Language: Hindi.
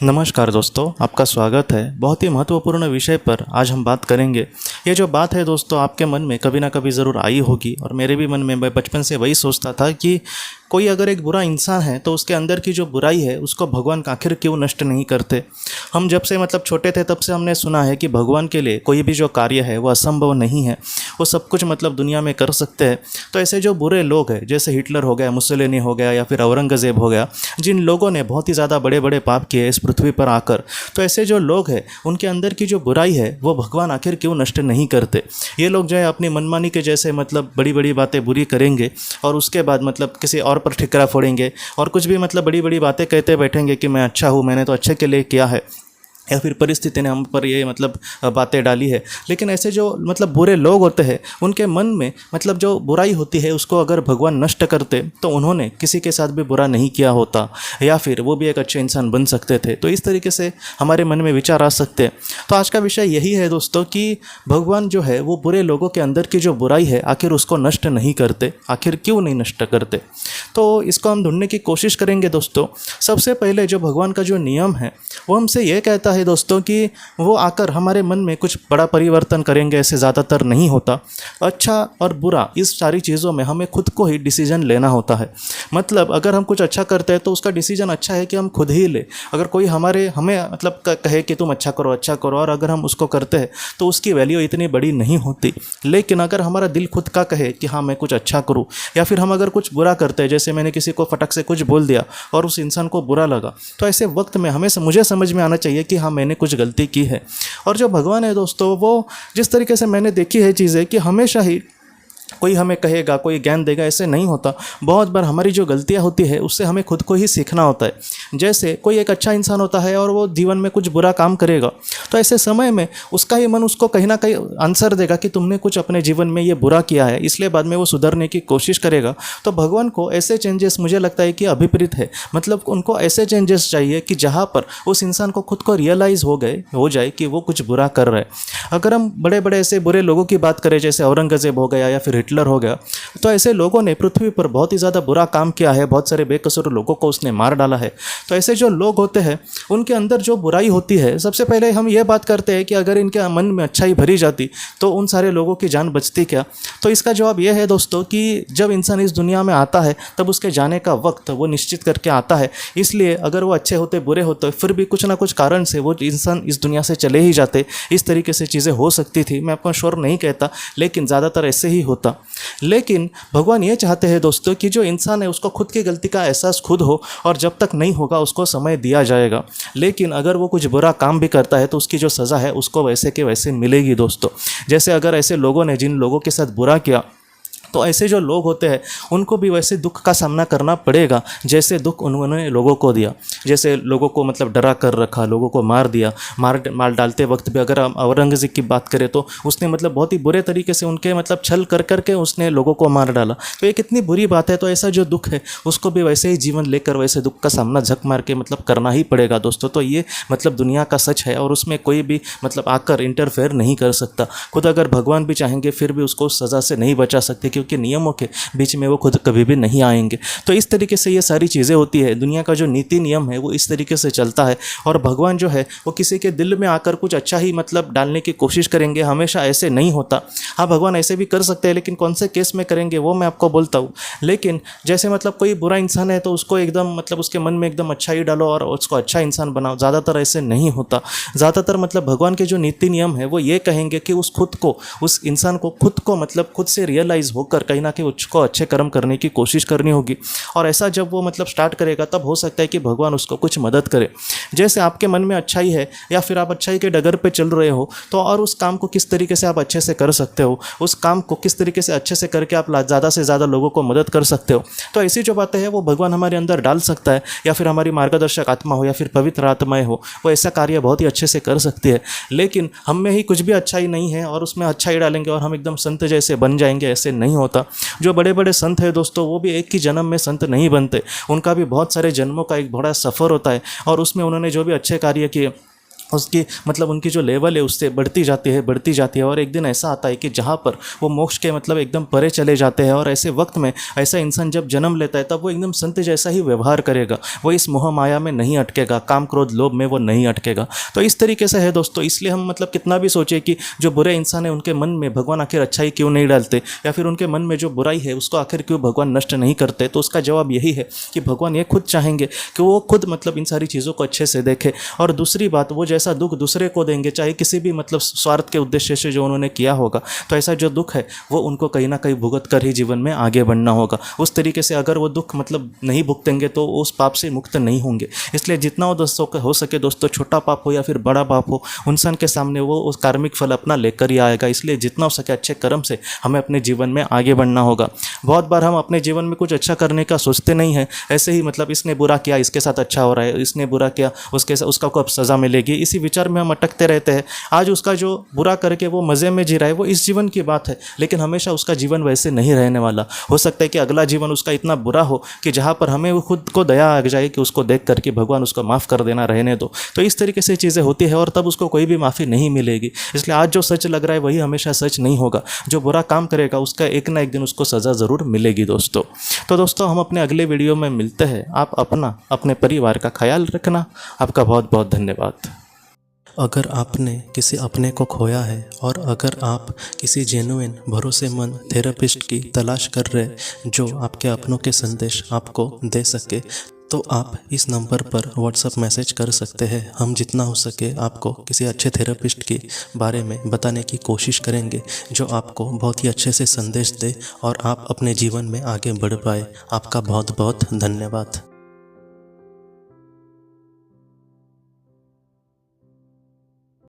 नमस्कार दोस्तों, आपका स्वागत है। बहुत ही महत्वपूर्ण विषय पर आज हम बात करेंगे। ये जो बात है दोस्तों, आपके मन में कभी ना कभी ज़रूर आई होगी और मेरे भी मन में, मैं बचपन से वही सोचता था कि कोई अगर एक बुरा इंसान है तो उसके अंदर की जो बुराई है उसको भगवान आखिर क्यों नष्ट नहीं करते। हम जब से छोटे थे तब से हमने सुना है कि भगवान के लिए कोई भी जो कार्य है वो असंभव नहीं है, वो सब कुछ दुनिया में कर सकते हैं। तो ऐसे जो बुरे लोग हैं, जैसे हिटलर हो गया, मुसोलिनी हो गया या फिर औरंगज़ेब हो गया, जिन लोगों ने बहुत ही ज़्यादा बड़े बड़े पाप किए इस पृथ्वी पर आकर, तो ऐसे जो लोग हैं उनके अंदर की जो बुराई है वो भगवान आखिर क्यों नष्ट नहीं करते। ये लोग जो है अपनी मनमानी के जैसे बड़ी बड़ी बातें बुरी करेंगे और उसके बाद किसी और पर ठिकरा फोड़ेंगे और कुछ भी बड़ी बड़ी बातें कहते बैठेंगे कि मैं अच्छा हूँ, मैंने तो अच्छे के लिए किया है, या फिर परिस्थिति ने हम पर ये बातें डाली है। लेकिन ऐसे जो बुरे लोग होते हैं उनके मन में जो बुराई होती है उसको अगर भगवान नष्ट करते तो उन्होंने किसी के साथ भी बुरा नहीं किया होता, या फिर वो भी एक अच्छे इंसान बन सकते थे। तो इस तरीके से हमारे मन में विचार आ सकते हैं। तो आज का विषय यही है दोस्तों कि भगवान जो है वो बुरे लोगों के अंदर की जो बुराई है आखिर उसको नष्ट नहीं करते, आखिर क्यों नहीं नष्ट करते। तो इसको हम ढूंढने की कोशिश करेंगे दोस्तों। सबसे पहले जो भगवान का जो नियम है वो हमसे ये कहता है दोस्तों कि वो आकर हमारे मन में कुछ बड़ा परिवर्तन करेंगे, ऐसे ज़्यादातर नहीं होता। अच्छा और बुरा इस सारी चीज़ों में हमें खुद को ही डिसीजन लेना होता है। अगर हम कुछ अच्छा करते हैं तो उसका डिसीजन अच्छा है कि हम खुद ही ले। अगर कोई हमें कहे कि तुम अच्छा करो और अगर हम उसको करते हैं तो उसकी वैल्यू इतनी बड़ी नहीं होती। लेकिन अगर हमारा दिल खुद का कहे कि हाँ मैं कुछ अच्छा करूँ, या फिर हम अगर कुछ बुरा करते हैं, जैसे मैंने किसी को फटक से कुछ बोल दिया और उस इंसान को बुरा लगा, तो ऐसे वक्त में मुझे समझ में आना चाहिए कि हाँ मैंने कुछ गलती की है। और जो भगवान है दोस्तों, वो जिस तरीके से मैंने देखी है चीज़ें कि हमेशा ही कोई हमें कहेगा, कोई ज्ञान देगा, ऐसे नहीं होता। बहुत बार हमारी जो गलतियां होती है उससे हमें खुद को ही सीखना होता है। जैसे कोई एक अच्छा इंसान होता है और वो जीवन में कुछ बुरा काम करेगा, तो ऐसे समय में उसका ही मन उसको कहीं ना कहीं आंसर देगा कि तुमने कुछ अपने जीवन में ये बुरा किया है, इसलिए बाद में वो सुधरने की कोशिश करेगा। तो भगवान को ऐसे चेंजेस मुझे लगता है कि अभिप्रेत है। उनको ऐसे चेंजेस चाहिए कि जहाँ पर उस इंसान को खुद को रियलाइज़ हो जाए कि वो कुछ बुरा कर रहा है। अगर हम बड़े बड़े ऐसे बुरे लोगों की बात करें, जैसे औरंगज़ेब हो गया या फिर हिटलर हो गया, तो ऐसे लोगों ने पृथ्वी पर बहुत ही ज़्यादा बुरा काम किया है, बहुत सारे बेकसूर लोगों को उसने मार डाला है। तो ऐसे जो लोग होते हैं उनके अंदर जो बुराई होती है, सबसे पहले हम ये बात करते हैं कि अगर इनके मन में अच्छाई भरी जाती तो उन सारे लोगों की जान बचती क्या। तो इसका जवाब यह है दोस्तों कि जब इंसान इस दुनिया में आता है तब उसके जाने का वक्त वो निश्चित करके आता है। इसलिए अगर वो अच्छे होते बुरे होते फिर भी कुछ ना कुछ कारण से वो इंसान इस दुनिया से चले ही जाते। इस तरीके से चीज़ें हो सकती थी, मैं आपको श्योर नहीं कहता, लेकिन ज़्यादातर ऐसे ही होता। लेकिन भगवान ये चाहते हैं दोस्तों कि जो इंसान है उसको खुद की गलती का एहसास खुद हो, और जब तक नहीं होगा उसको समय दिया जाएगा। लेकिन अगर वो कुछ बुरा काम भी करता है तो उसकी जो सज़ा है उसको वैसे के वैसे मिलेगी दोस्तों। जैसे अगर ऐसे लोगों ने जिन लोगों के साथ बुरा किया, तो ऐसे जो लोग होते हैं उनको भी वैसे दुख का सामना करना पड़ेगा जैसे दुख उन्होंने लोगों को दिया। जैसे लोगों को डरा कर रखा, लोगों को मार दिया, मार डालते वक्त भी अगर हम औरंगज़ेब की बात करें तो उसने बहुत ही बुरे तरीके से उनके छल कर करके उसने लोगों को मार डाला। तो ये कितनी बुरी बात है। तो ऐसा जो दुख है उसको भी वैसे ही जीवन लेकर वैसे दुख का सामना झक मार के करना ही पड़ेगा दोस्तों। तो ये दुनिया का सच है और उसमें कोई भी आकर इंटरफेयर नहीं कर सकता। खुद अगर भगवान भी चाहेंगे फिर भी उसको सज़ा से नहीं बचा सकते, क्योंकि नियमों के बीच में वो खुद कभी भी नहीं आएंगे। तो इस तरीके से ये सारी चीज़ें होती है। दुनिया का जो नीति नियम है वो इस तरीके से चलता है, और भगवान जो है वो किसी के दिल में आकर कुछ अच्छा ही डालने की कोशिश करेंगे, हमेशा ऐसे नहीं होता। हाँ, भगवान ऐसे भी कर सकते हैं, लेकिन कौन से केस में करेंगे वो मैं आपको बोलता हूँ। लेकिन जैसे कोई बुरा इंसान है तो उसको एकदम उसके मन में एकदम अच्छा ही डालो और उसको अच्छा इंसान बनाओ, ज़्यादातर ऐसे नहीं होता। ज़्यादातर भगवान के जो नीति नियम है वो ये कहेंगे कि उस इंसान को खुद को खुद से रियलाइज़ होकर कहीं ना कहीं उसको अच्छे कर्म करने की कोशिश करनी होगी। और ऐसा जब वो स्टार्ट करेगा तब हो सकता है कि भगवान उसको कुछ मदद करे। जैसे आपके मन में अच्छाई है या फिर आप अच्छाई के डगर पे चल रहे हो, तो और उस काम को किस तरीके से आप अच्छे से कर सकते हो, उस काम को किस तरीके से अच्छे से करके आप ज़्यादा से ज़्यादा लोगों को मदद कर सकते हो। तो ऐसी जो बातें हैं वो भगवान हमारे अंदर डाल सकता है, या फिर हमारी मार्गदर्शक आत्मा हो या फिर पवित्र आत्माएं हो, वो ऐसा कार्य बहुत ही अच्छे से कर सकती है। लेकिन हम में ही कुछ भी अच्छाई नहीं है और उसमें अच्छाई डालेंगे और हम एकदम संत जैसे बन जाएंगे, ऐसे नहीं होता। जो बड़े बड़े संत हैं दोस्तों वो भी एक ही जन्म में संत नहीं बनते, उनका भी बहुत सारे जन्मों का एक बड़ा सफ़र होता है, और उसमें उन्होंने जो भी अच्छे कार्य किए उसकी मतलब उनकी जो लेवल है उससे बढ़ती जाती है और एक दिन ऐसा आता है कि जहाँ पर वो मोक्ष के मतलब एकदम परे चले जाते हैं। और ऐसे वक्त में ऐसा इंसान जब जन्म लेता है तब वो एकदम संत जैसा ही व्यवहार करेगा, वो इस मोह माया में नहीं अटकेगा, काम क्रोध लोभ में वो नहीं अटकेगा। तो इस तरीके से है दोस्तों। इसलिए हम मतलब कितना भी सोचे कि जो बुरे इंसान है उनके मन में भगवान आखिर अच्छाई क्यों नहीं डालते, या फिर उनके मन में जो बुराई है उसको आखिर क्यों भगवान नष्ट नहीं करते, तो उसका जवाब यही है कि भगवान ये खुद चाहेंगे कि वो खुद मतलब इन सारी चीज़ों को अच्छे से देखे। और दूसरी बात, वो जैसा दुख दूसरे को देंगे, चाहे किसी भी मतलब स्वार्थ के उद्देश्य से जो उन्होंने किया होगा, तो ऐसा जो दुख है वो उनको कहीं ना कहीं भुगत कर ही जीवन में आगे बढ़ना होगा। उस तरीके से अगर वो दुख मतलब नहीं भुगतेंगे तो उस पाप से मुक्त नहीं होंगे। इसलिए जितना वो दोस्तों हो सके दोस्तों, छोटा पाप हो या फिर बड़ा पाप हो, इंसान के सामने वो उस कार्मिक फल अपना लेकर ही आएगा। इसलिए जितना हो सके अच्छे कर्म से हमें अपने जीवन में आगे बढ़ना होगा। बहुत बार हम अपने जीवन में कुछ अच्छा करने का सोचते नहीं है, ऐसे ही मतलब इसने बुरा किया इसके साथ अच्छा हो रहा है, इसने बुरा किया उसका को अब सज़ा मिलेगी, इसी विचार में हम अटकते रहते हैं। आज उसका जो बुरा करके वो मज़े में जी रहा है वो इस जीवन की बात है, लेकिन हमेशा उसका जीवन वैसे नहीं रहने वाला। हो सकता है कि अगला जीवन उसका इतना बुरा हो कि जहाँ पर हमें वो खुद को दया आ जाए कि उसको देख करके भगवान उसको माफ़ कर देना, रहने दो। तो इस तरीके से चीज़ें होती है और तब उसको कोई भी माफ़ी नहीं मिलेगी। इसलिए आज जो सच लग रहा है वही हमेशा सच नहीं होगा। जो बुरा काम करेगा उसका एक ना एक दिन उसको सज़ा ज़रूर मिलेगी दोस्तों। तो दोस्तों हम अपने अगले वीडियो में मिलते हैं। आप अपने परिवार का ख्याल रखना। आपका बहुत बहुत धन्यवाद। अगर आपने किसी अपने को खोया है और अगर आप किसी जेन्युइन भरोसेमंद थेरेपिस्ट की तलाश कर रहे जो आपके अपनों के संदेश आपको दे सके, तो आप इस नंबर पर व्हाट्सएप मैसेज कर सकते हैं। हम जितना हो सके आपको किसी अच्छे थेरेपिस्ट के बारे में बताने की कोशिश करेंगे जो आपको बहुत ही अच्छे से संदेश दे और आप अपने जीवन में आगे बढ़ पाए। आपका बहुत बहुत धन्यवाद।